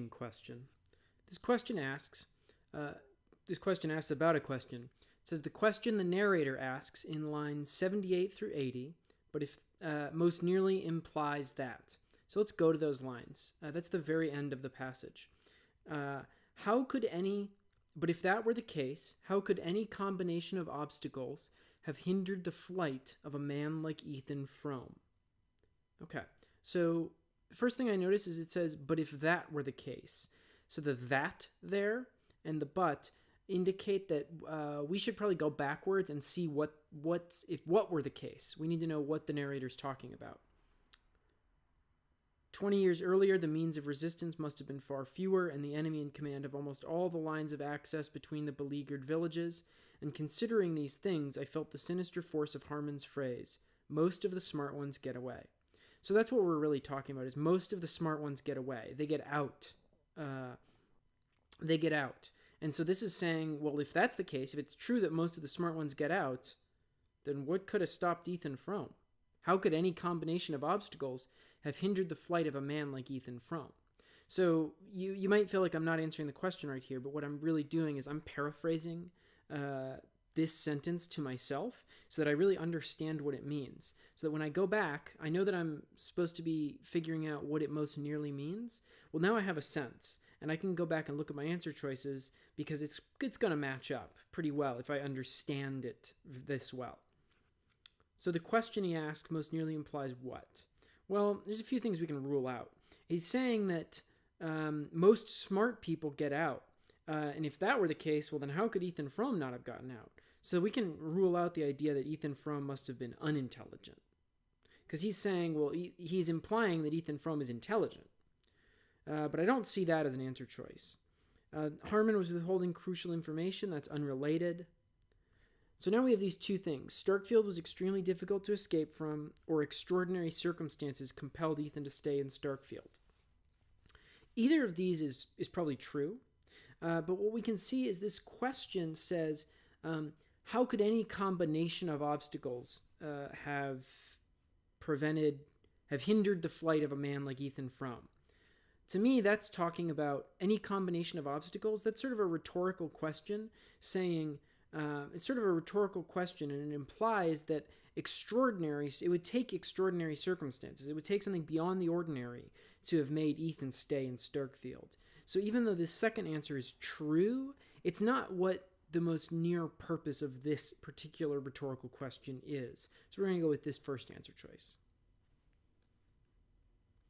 question. This question asks about a question. It says the question the narrator asks in lines 78 through 80, but if most nearly implies that. So let's go to those lines. That's the very end of the passage. But if that were the case, how could any combination of obstacles have hindered the flight of a man like Ethan Frome? Okay, so the first thing I notice is it says, but if that were the case. So the that there and the but indicate that we should probably go backwards and see what were the case. We need to know what the narrator's talking about. 20 years earlier, the means of resistance must have been far fewer, and the enemy in command of almost all the lines of access between the beleaguered villages. And considering these things, I felt the sinister force of Harmon's phrase, most of the smart ones get away. So that's what we're really talking about, is most of the smart ones get away. They get out. And so this is saying, well, if that's the case, if it's true that most of the smart ones get out, then what could have stopped Ethan Frome? How could any combination of obstacles have hindered the flight of a man like Ethan Frome? So you might feel like I'm not answering the question right here, but what I'm really doing is I'm paraphrasing this sentence to myself so that I really understand what it means. So that when I go back, I know that I'm supposed to be figuring out what it most nearly means. Well, now I have a sense, and I can go back and look at my answer choices because it's going to match up pretty well if I understand it this well. So the question he asked most nearly implies what? Well, there's a few things we can rule out. He's saying that most smart people get out. And if that were the case, well, then how could Ethan Frome not have gotten out? So we can rule out the idea that Ethan Frome must have been unintelligent. Because he's saying, well, he's implying that Ethan Frome is intelligent. But I don't see that as an answer choice. Harmon was withholding crucial information that's unrelated. So now we have these two things. Starkfield was extremely difficult to escape from, or extraordinary circumstances compelled Ethan to stay in Starkfield. Either of these is probably true. But what we can see is this question says, how could any combination of obstacles have hindered the flight of a man like Ethan Frome? To me, that's talking about any combination of obstacles. That's sort of a rhetorical question, saying, it's sort of a rhetorical question, and it implies that it would take extraordinary circumstances. It would take something beyond the ordinary to have made Ethan stay in Starkfield. So even though this second answer is true, it's not what the most near purpose of this particular rhetorical question is. So we're going to go with this first answer choice.